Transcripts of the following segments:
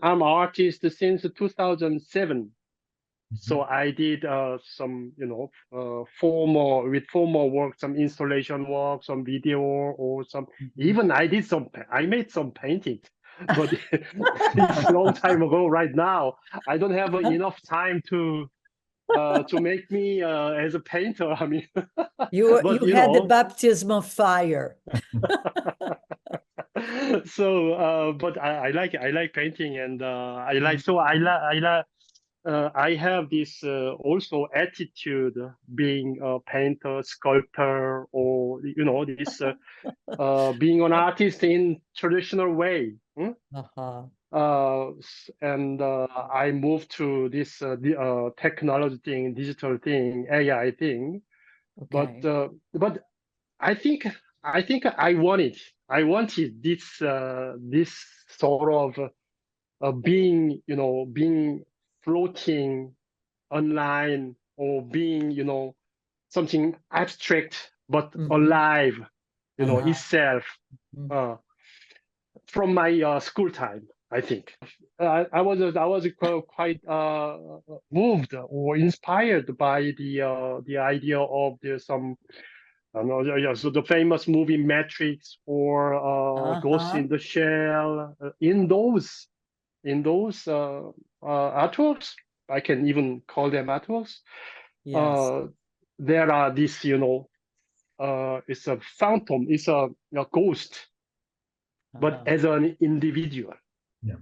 I'm an artist since 2007. So I did some, formal work, some installation work, some video, or some. Even I made some painting, but it's a long time ago. Right now, I don't have enough time to make me as a painter. I mean, You but had the baptism of fire. So, but I like painting, and I have this also attitude, being a painter, sculptor, or this being an artist in traditional way. Uh-huh. And I moved to this technology thing, digital thing, AI thing. Okay. But I think I wanted this sort of being floating online, or being something abstract but alive, itself, uh, from my school time. I think I was quite moved or inspired by the idea of some, so the famous movie Matrix, or Ghost in the Shell. In those artworks, I can even call them artworks. Yes. There are this, it's a phantom, it's a ghost, but as an individual. Yeah.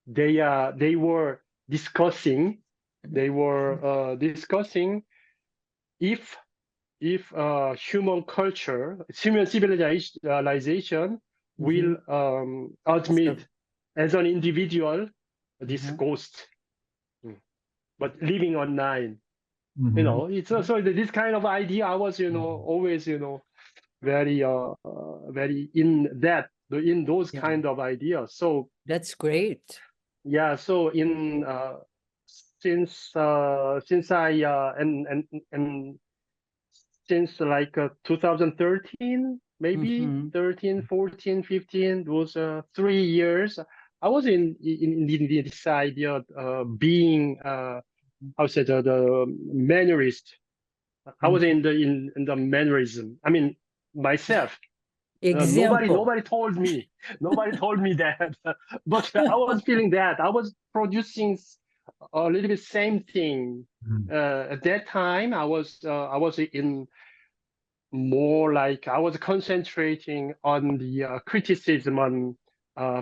They were discussing. If human culture, human civilization will admit as an individual this ghost, but living online. It's so this kind of idea. I was, always, very very in those kind of ideas. So that's great. Yeah. So in since I and since like 2013, maybe 13, 14, 15, those 3 years, I was in this idea, being I would say the mannerist. I was in the mannerism. I mean, myself. Nobody told me. Nobody told me that. But I was feeling that. I was producing a little bit same thing. At that time, I was in more like, I was concentrating on the criticism on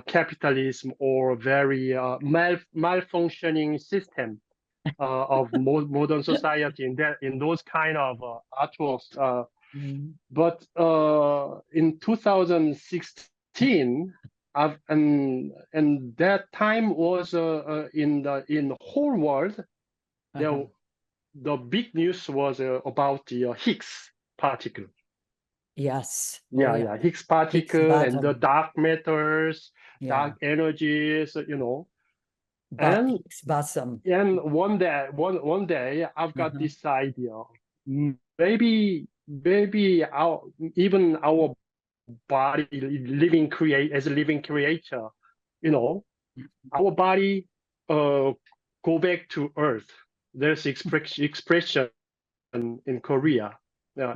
capitalism, or very malfunctioning system of modern society, in those kind of artworks. But in 2016, and that time was in the whole world, the big news was about the Higgs particle. Yes. Yeah. Higgs particle and the dark matters, dark energies, And Higgs boson. And one day I've got this idea. Maybe even our body, as a living creature, our body go back to Earth. There's expression in Korea.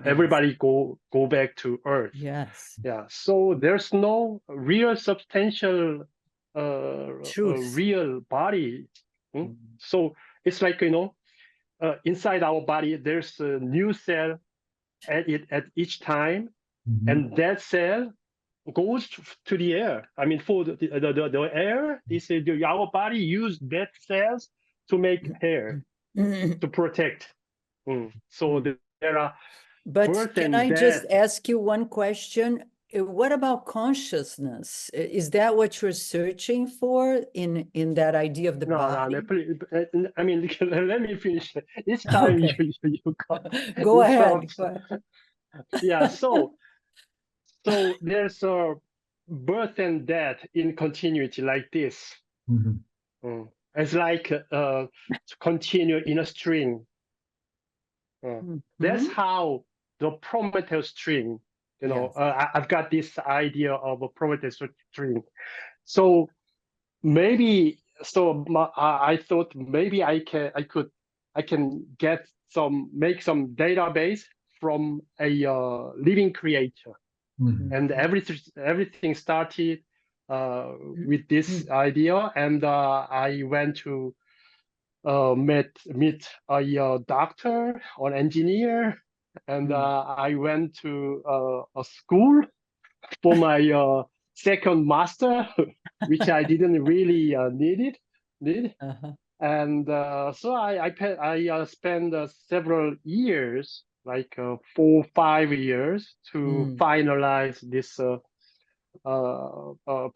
Everybody go back to Earth. Yes. Yeah. So there's no real substantial real body. So it's like, inside our body, there's a new cell at each time, and that cell goes to the air. I mean, for the air, our body use that cells to make hair, to protect. So there are. But can I just ask you one question? What about consciousness? Is that what you're searching for in that idea of the body? No, I mean, let me finish. Each time you go ahead. Yeah, so there's a birth and death in continuity like this. It's like to continue in a string. That's how the Prometheus string, I've got this idea of a Prometheus string. So maybe so I thought maybe I can make some database from a living creature. And everything started with this idea, and I went to meet a doctor or engineer, and I went to a school for my second master, which I didn't really need. And so I spent several years, like 4-5 years, to finalize this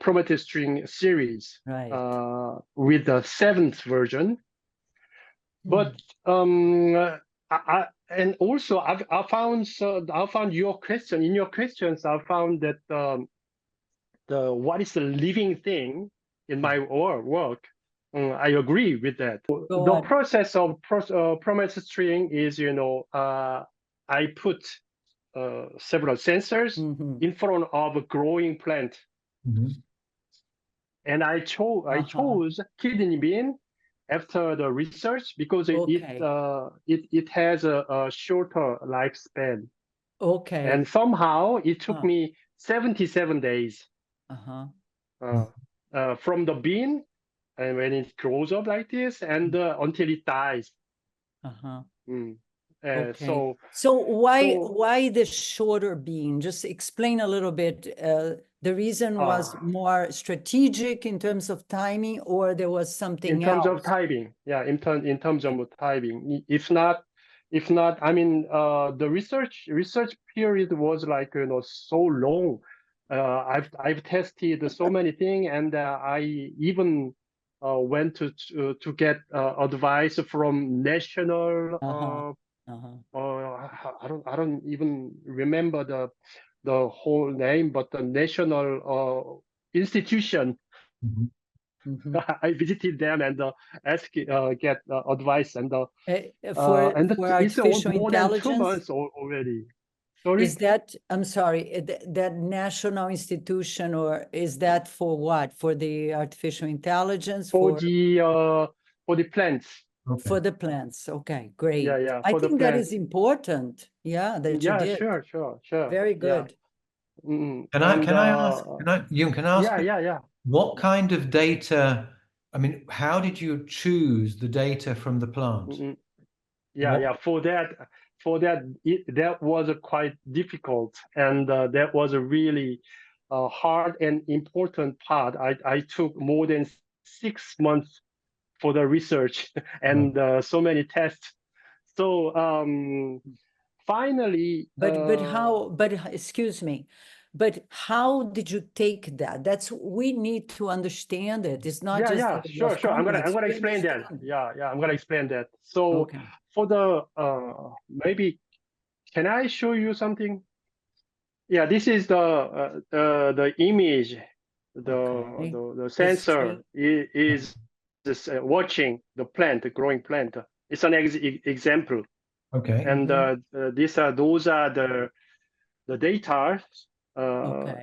Prometheus string series with the 7th version. But and also I found your question. In your questions, I found that what is the living thing in my work. I agree with that. The process of Prometheus string is, I put several sensors in front of a growing plant, and I chose kidney bean after the research because it has a shorter lifespan. And somehow it took me 77 days from the bean, and when it grows up like this, and until it dies. So why the shorter bean? Just explain a little bit. The reason was more strategic in terms of timing, or there was something in terms of timing. Yeah, in terms of timing. If not, I mean, the research period was like, so long. I've tested so many things, and I even went to get advice from national. I don't even remember the whole name, but the national institution. I visited them and get advice, and for artificial more intelligence. Than 2 months already. Sorry? Is that, I'm sorry, that national institution, or is that for what? For the artificial intelligence? For the plants. For the plants. Okay, great. Yeah. I think that is important. Yeah, that you did. Sure. Very good. Can I ask, Jung, can I ask? Yeah. What kind of data? I mean, how did you choose the data from the plant? Yeah. For that, that was quite difficult, and that was a really hard and important part. I took more than 6 months for the research and so many tests. So finally, but excuse me, but how did you take that? We need to understand it. It's not sure. I'm gonna explain that. Yeah, I'm gonna explain that. So for the maybe, can I show you something? Yeah, this is the image. The sensor is watching the plant, the growing plant. It's an example. And those are the data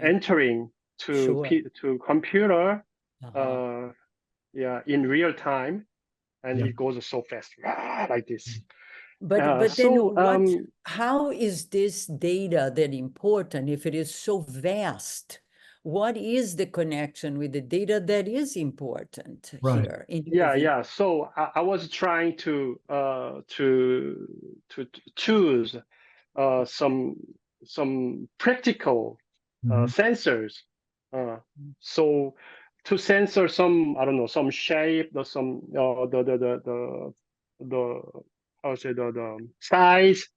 entering to computer in real time, and it goes so fast like this. But then how is this data then important if it is so vast? What is the connection with the data that is important here? Yeah. So I was trying to choose some practical sensors. So to sensor some, I don't know, some shape, or some the how to say the size,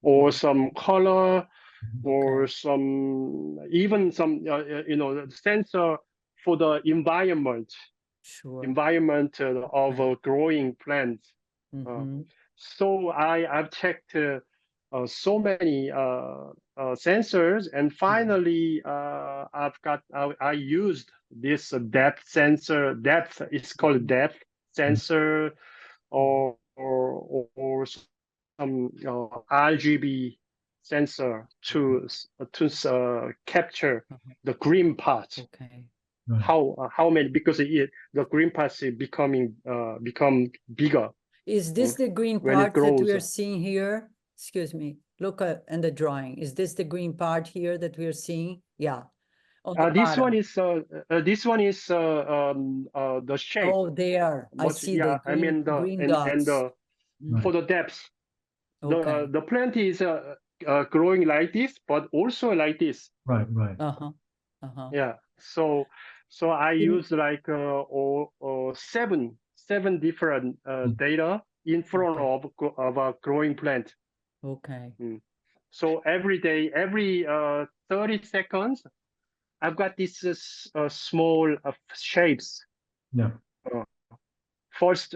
or some color, or some sensor for the environment of a growing plant. So I've checked so many sensors, and finally I used this depth sensor. Depth is called depth sensor, or some RGB sensor to capture the green part. Right. how many, because the green parts is become bigger Is this the green when it part that we grows. are seeing here? Excuse me. Look at in the drawing. Is this the green part here that we are seeing? Yeah. On the This one bottom. is the shape. Oh, there. I But see the yeah, I mean the green and dots. the Mm. for the depth, Okay. the plant is growing like this, but also like this. Right. Uh-huh. Uh-huh. Yeah. So I In- use like seven different data in front of a growing plant. Okay. So every day, every 30 seconds, I've got these small shapes. Yeah. First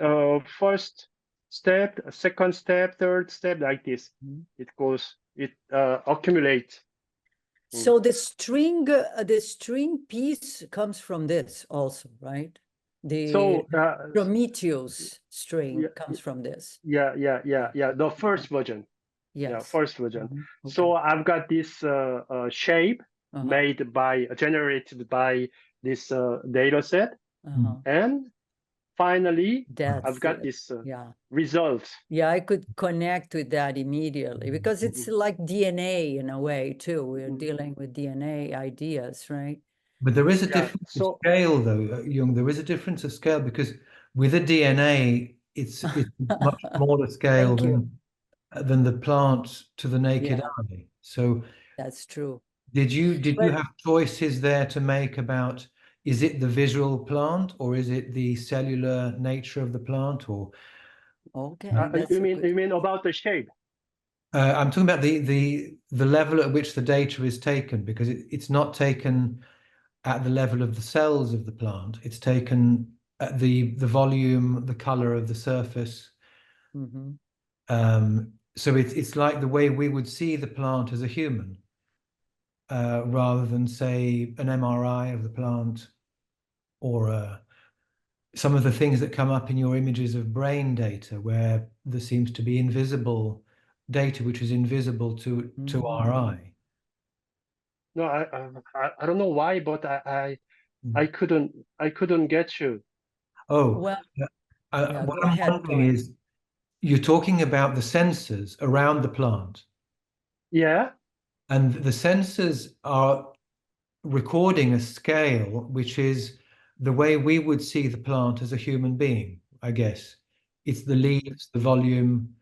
step, second step, third step, like this. It goes, it accumulates. So the string piece comes from this also, right? The Prometheus string comes from this. Yeah. The first version. Yes. Yeah, first version. Okay. So I've got this shape generated by this data set, and finally I've got this results. Yeah, I could connect with that immediately because it's like DNA in a way too. We're dealing with DNA ideas, right? But there is a difference of scale, though, Jung. There is a difference of scale because with a DNA, it's much smaller scale than the plant to the naked eye. So that's true. Did you have choices there to make about, is it the visual plant or is it the cellular nature of the plant, or? Okay. You mean about the shape? I'm talking about the level at which the data is taken, because it's not taken at the level of the cells of the plant. It's taken at the volume, the color of the surface. So it's like the way we would see the plant as a human, rather than say an MRI of the plant, or some of the things that come up in your images of brain data, where there seems to be invisible data which is invisible to our eye. No, I don't know why, but I couldn't get you. Oh, well, what I'm wondering is, you're talking about the sensors around the plant. Yeah. And the sensors are recording a scale which is the way we would see the plant as a human being, I guess. It's the leaves, the volume,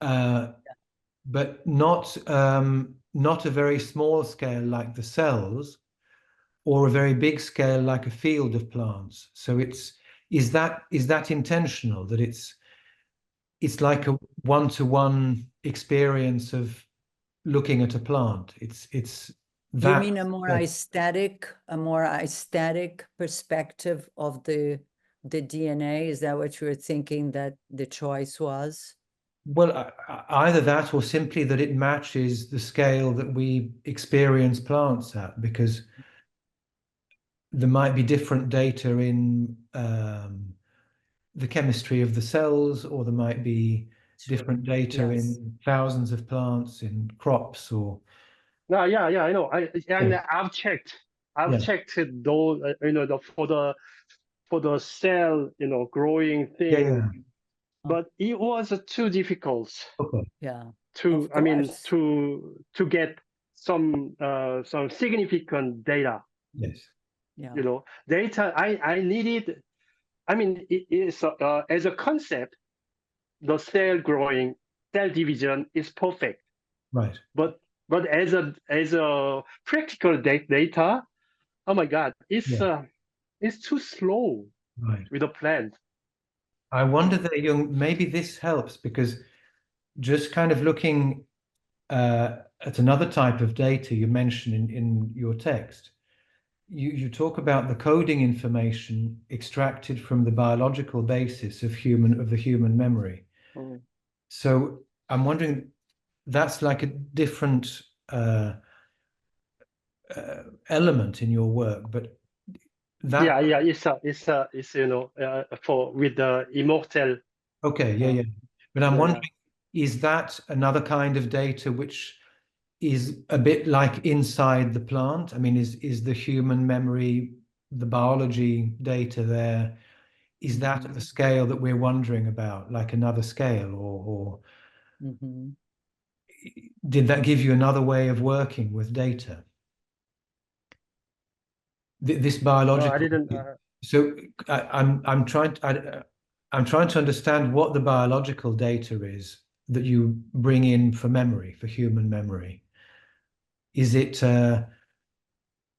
but not a very small scale like the cells, or a very big scale like a field of plants. So is that intentional, that it's like a one-to-one experience of looking at a plant? It's that. You mean a more aesthetic perspective of the DNA? Is that what you were thinking that the choice was? Well, either that or simply that it matches the scale that we experience plants at, because there might be different data in the chemistry of the cells, or there might be different data in thousands of plants in crops, or. No, yeah, I know. I've checked those, for the cell, growing thing. But it was too difficult. Okay. Yeah. To get some significant data. Yes. Yeah. Data I needed. I mean, it is as a concept, the cell growing, cell division is perfect. Right. But as a practical data, oh my God, it's too slow. Right. With a plant. I wonder that, Jung, maybe this helps, because just kind of looking at another type of data you mentioned in your text, you talk about the coding information extracted from the biological basis of the human memory. So I'm wondering, that's like a different element in your work, but that. It's for with the immortal. Okay, but I'm wondering, is that another kind of data which is a bit like inside the plant? I mean, is the human memory, the biology data there, is that at the scale that we're wondering about, like another scale, or did that give you another way of working with data? This biological. I didn't. So I'm trying to understand what the biological data is that you bring in for memory, for human memory. Is it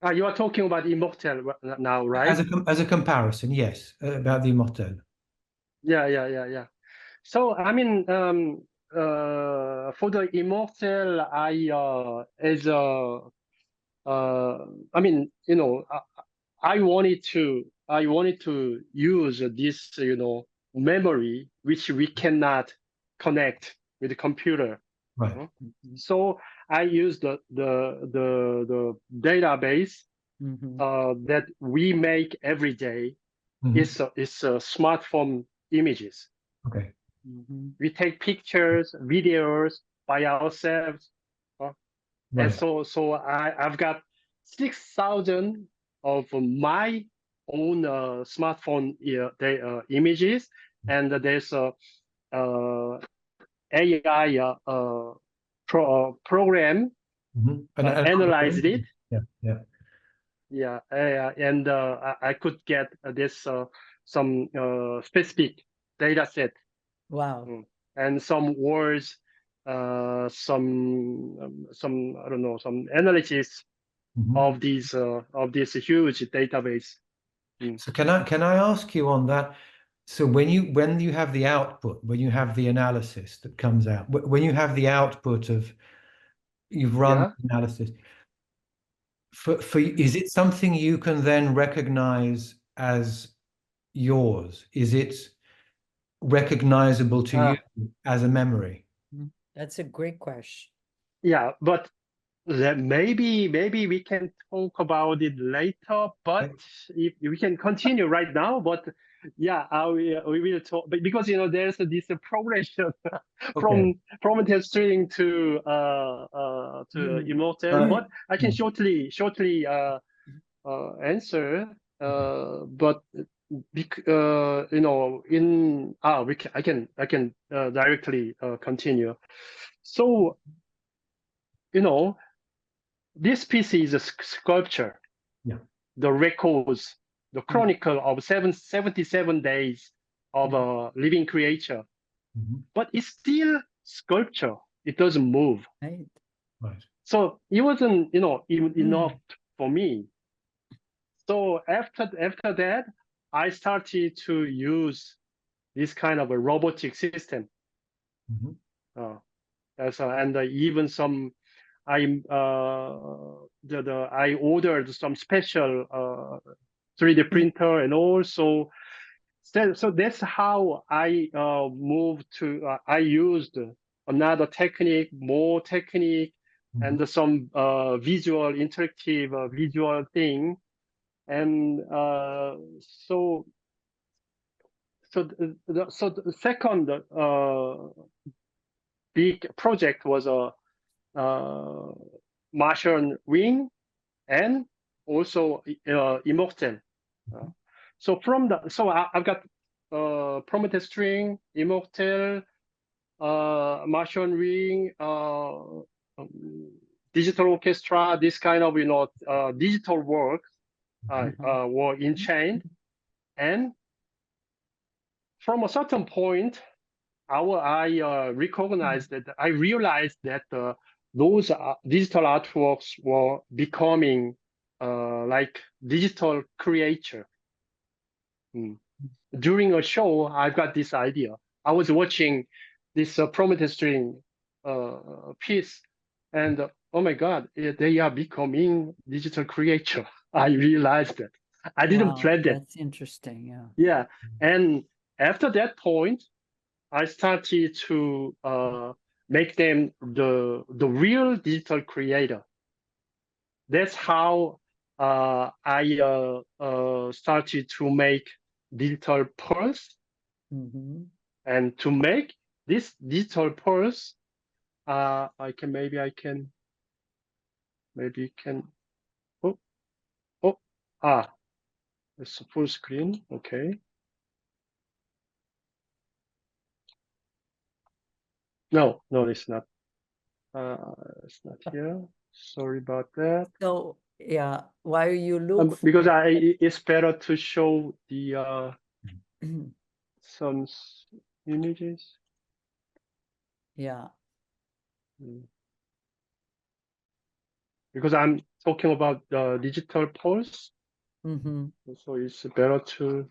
You are talking about immortel now, right? as a comparison? Yes, about the immortel. Yeah. So I mean, for the immortel, I mean, you know, I wanted to use this, you know, memory which we cannot connect with the computer. Right. So I used the database that we make every day. It's smartphone images. Okay. We take pictures, videos by ourselves. Right. And so I've got 6,000 of my own smartphone images, and there's a AI program analyzed it. Yeah. And I could get this some specific data set. Wow. And some words, some I don't know, some analysis of this huge database. So can I ask you on that? So when you have the output, when you have the analysis that comes out, when you have the output of you've run the analysis, for is it something you can then recognize as yours? Is it recognizable to you as a memory? That's a great question. Yeah, but maybe we can talk about it later, but if we can continue right now, but yeah, we will talk, because you know there's this progression from testing to immortal, but I can shortly answer, but you know, I can directly continue. So you know, this piece is a sculpture. Yeah. The records, the chronicle of 77 days of a living creature. But it's still sculpture. It doesn't move. Right. So it wasn't, you know, even enough for me. So after that, I started to use this kind of a robotic system. And even some I ordered some special 3D printer, and also so that's how I moved to. I used another technique, more technique, and some visual interactive visual thing, and so the second big project was a Martian ring, and also immortal. So I've got Prometheus string, immortal, Martian ring, digital orchestra. This kind of digital work were enchained, and from a certain point, I recognized that I realized that those digital artworks were becoming like digital creature. During a show, I've got this idea. I was watching this Prometheus string piece, and oh my God, they are becoming digital creature. I realized that. I didn't plan that. That's interesting. Yeah. Yeah, and after that point, I started to make them the real digital creator. That's how I started to make digital pulse. And to make this digital pulse, I can maybe you can. It's full screen. Okay. No, it's not. It's not here. Sorry about that. So yeah, while you look because it's better to show the some images. Yeah. Because I'm talking about the digital pulse. So it's better to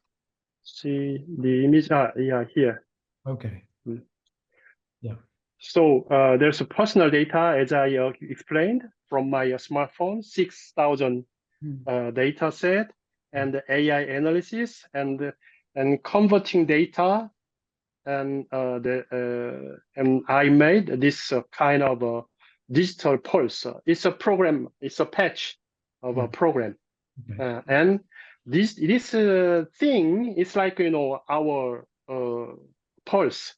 see the image. Yeah, here. Okay. Yeah. So there's a personal data, as I explained, from my smartphone, 6,000 data set, and the AI analysis, and converting data, and and I made this kind of a digital pulse. It's a program. It's a patch of a program, and this thing is like our pulse.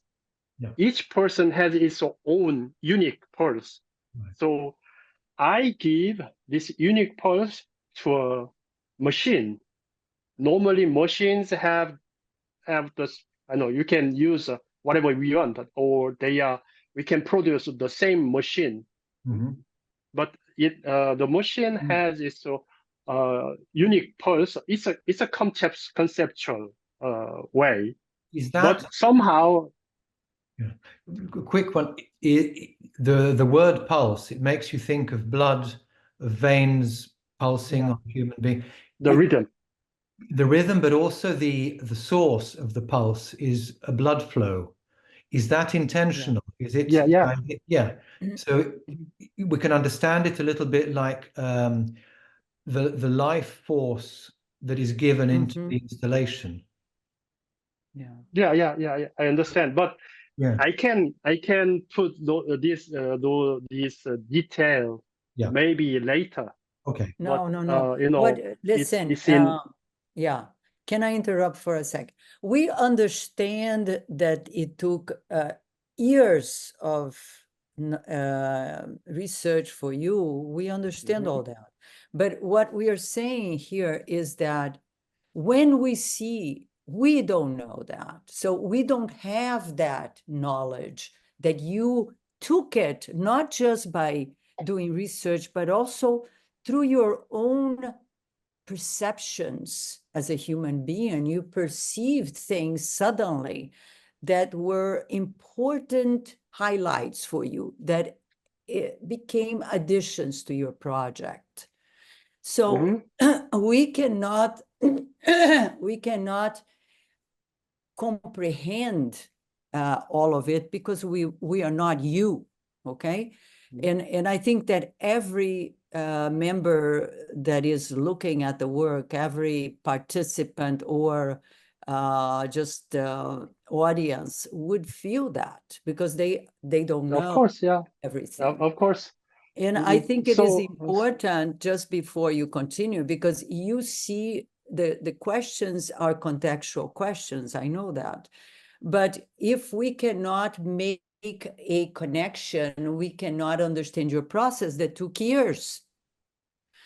Yeah. Each person has its own unique pulse. Right. So I give this unique pulse to a machine. Normally, machines have this. I know you can use whatever we want, or we can produce the same machine. But the machine has its unique pulse. It's a conceptual way. Is that? But somehow. Yeah. A quick one. The word pulse, it makes you think of blood, of veins pulsing on a human being. The rhythm. The rhythm, but also the source of the pulse is a blood flow. Is that intentional? Is it? Yeah. Yeah. So we can understand it a little bit like the life force that is given into the installation. Yeah. I understand, but yeah, I can put this detail maybe later. Okay. No. Listen. It's in. Yeah. Can I interrupt for a sec? We understand that it took years of research for you. We understand all that. But what we are saying here is that when we see, we don't know that. So we don't have that knowledge that you took it, not just by doing research, but also through your own perceptions as a human being. You perceived things suddenly that were important highlights for you, that it became additions to your project. So we cannot comprehend all of it because we are not you, okay? And I think that every member that is looking at the work, every participant or just audience would feel that because they don't know. Of course, yeah. Everything. Of course. And I think it is important, just before you continue, because you see the questions are contextual questions, I know that. But if we cannot make a connection, we cannot understand your process that took years.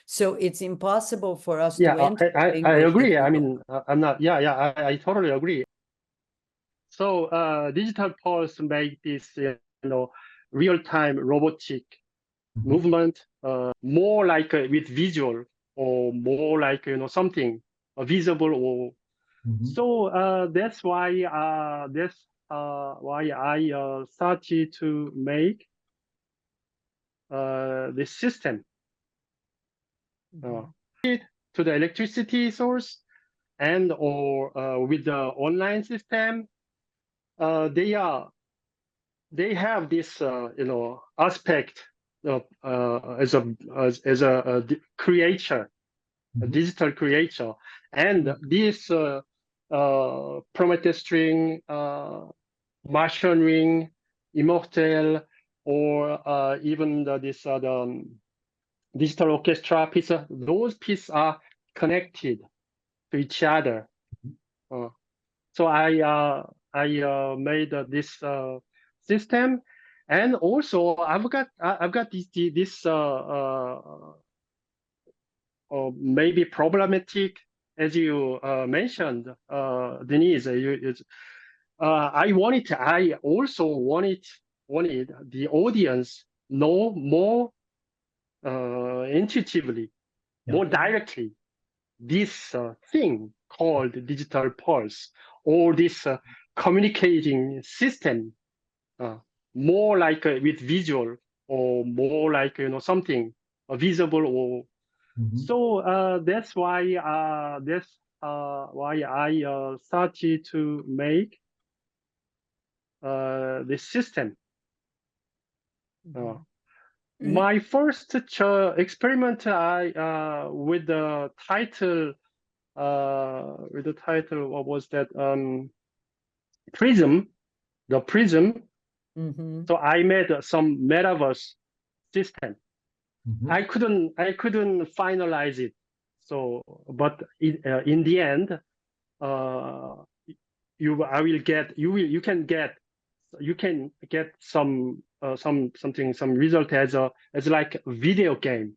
So it's impossible for us to enter. I agree. I mean, I'm not, I totally agree. So digital pulse make this, real-time robotic movement more like with visual, or more like something visible, or so that's why I started to make this system to the electricity source, and or with the online system. They have this aspect as a creator, a digital creator, and this Prometheus string, Martian ring, Immortal, or even this digital orchestra piece. Those pieces are connected to each other. So I made this system, And also I've got this maybe problematic, as you mentioned, Denise. I also wanted the audience know more intuitively, more directly, this thing called digital pulse, or this communicating system, more like with visual, or more like something visible, or so that's why I started to make this system. My first experiment, with the title, what was that? Prism, the Prism. So I made some metaverse system. I couldn't finalize it. So, but in the end, you can get some result as like a video game.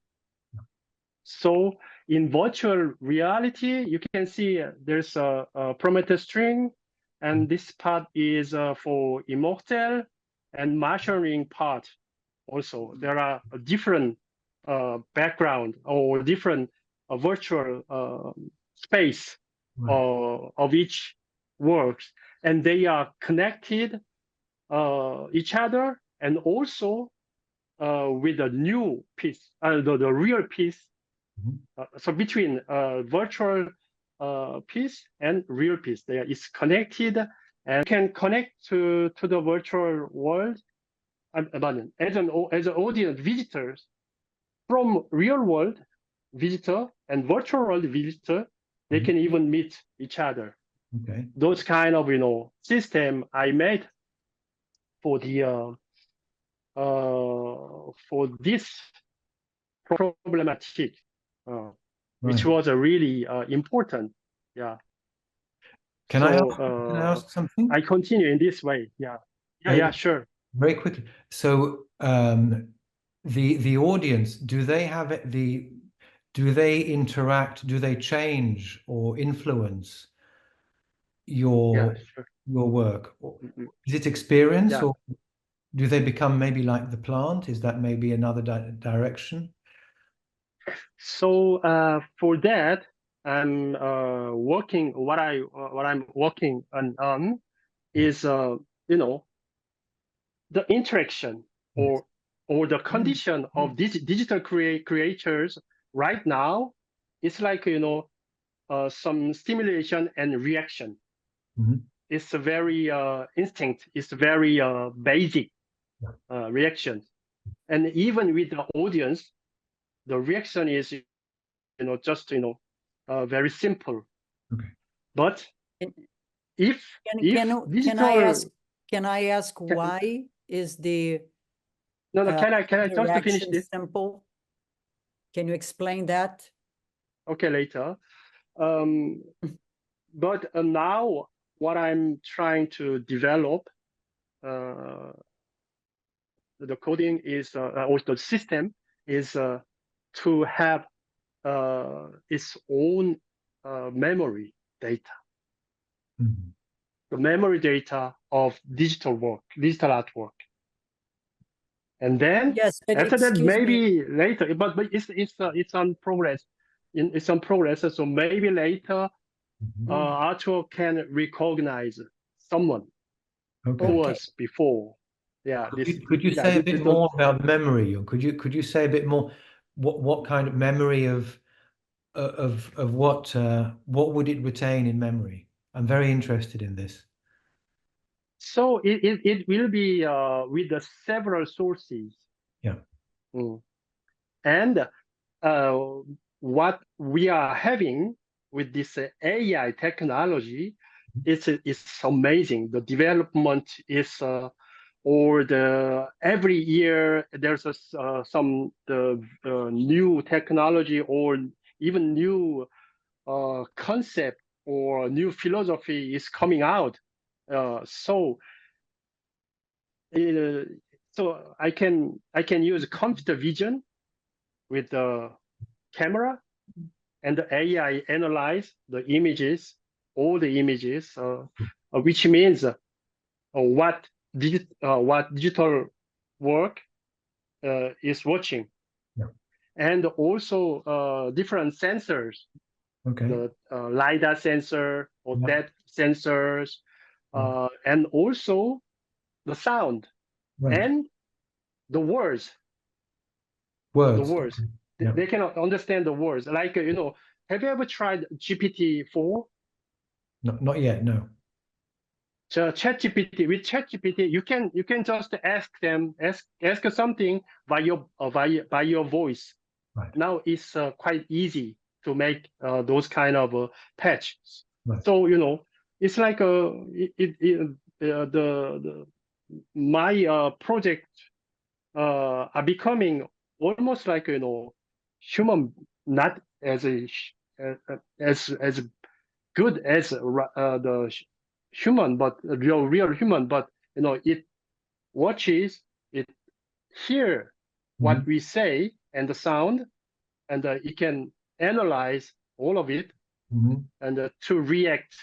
So in virtual reality, you can see there's a Prometheus string, and this part is for Immortal, and marshalling part also. There are different background, or different virtual space of each works, and they are connected each other, and also with a new piece, the real piece. So between virtual piece and real piece, there is connected, and can connect to the virtual world. As an audience visitors from real world visitor and virtual world visitor, they can even meet each other. Okay. Those kind of system I made for the for this problematic, which was a really important. Yeah. Can I ask something? I continue in this way. Yeah. Yeah, sure. Very quickly. So the audience, do they interact, do they change or influence your work? Is it experience, or do they become maybe like the plant? Is that maybe another direction? So for that, I'm working. What I'm working on is the interaction, or the condition of these digital creators right now. It's like some stimulation and reaction. It's a very instinct. It's a very basic reaction, and even with the audience, the reaction is just very simple. But can I ask why is the can I just finish this? Simple. Can you explain that? Okay, later. But now what I'm trying to develop, the coding is, or the system is to have its own memory data. The memory data of digital artwork. And then after that, maybe later, but it's on progress. It's on progress. So maybe later, artwork can recognize someone who was before. Yeah. Could you say a bit more about memory? Or could you say a bit more? What kind of memory of what would it retain in memory? I'm very interested in this. So it will be with the several sources. Yeah. And what we are having with this AI technology, it's amazing. The development is, every year there's some new technology, or even new concept, or new philosophy is coming out. So So I can use computer vision with the camera, and the AI analyze the images, all the images, which means what digital work is watching. Yeah. And also different sensors, Okay. the LiDAR sensor or Yeah. depth sensors, and also the sound and the words. The words. Yeah. They cannot understand the words. Like, have you ever tried GPT-4? Not yet, no. So with ChatGPT, you can just ask something by your voice. Right. Now it's quite easy to make those kind of patches. Right. So it's like my project are becoming almost like human, not as as good as the human, but real human. But it watches, it hear what we say and the sound, and it can analyze all of it, and to react,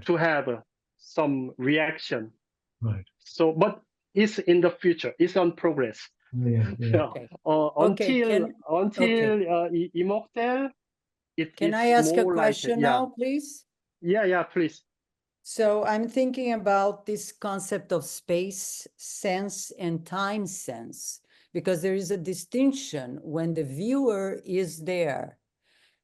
to have some reaction. Right. So, but it's in the future. It's on progress. Yeah. Okay. Until Okay. Immortal, Can it's I ask a more like question now, please? Yeah, please. So I'm thinking about this concept of space sense and time sense, because there is a distinction when the viewer is there.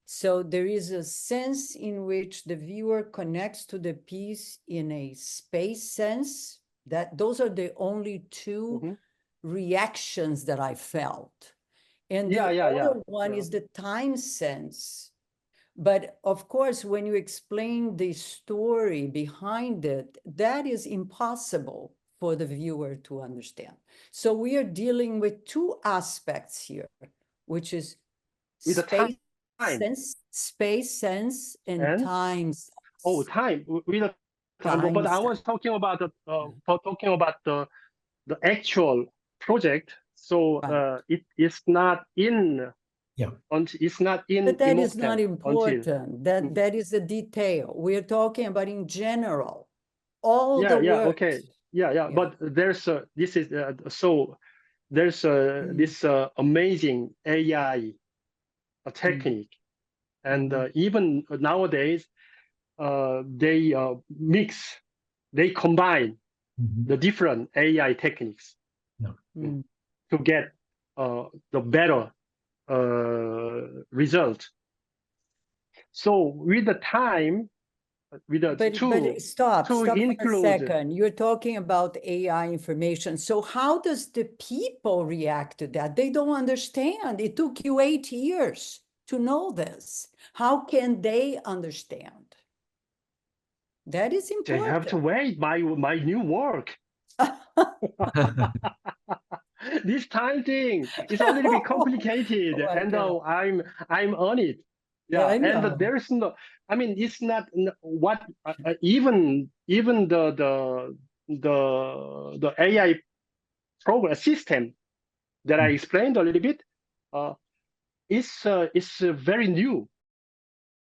So there is a sense in which the viewer connects to the piece in a space sense. That those are the only two reactions that I felt. And the other one is the time sense. But of course, when you explain the story behind it, that is impossible for the viewer to understand. So we are dealing with two aspects here, which is space sense, and time sense. Oh, time. With time, but I was talking about the actual project. So it is not in. It's not in. But that is not important. That is a detail. We are talking about in general, all the work. Okay. Yeah. But there's this amazing AI technique, and even nowadays they combine the different AI techniques to get the better result. So with the time, but stop for a second. You're talking about AI information. So how does the people react to that? They don't understand. It took you 8 years to know this. How can they understand? That is important. They have to wait my new work. This time thing is a little bit complicated, and I'm on it. Yeah, and there's no. I mean, it's not what even the AI program system that I explained a little bit. It's very new.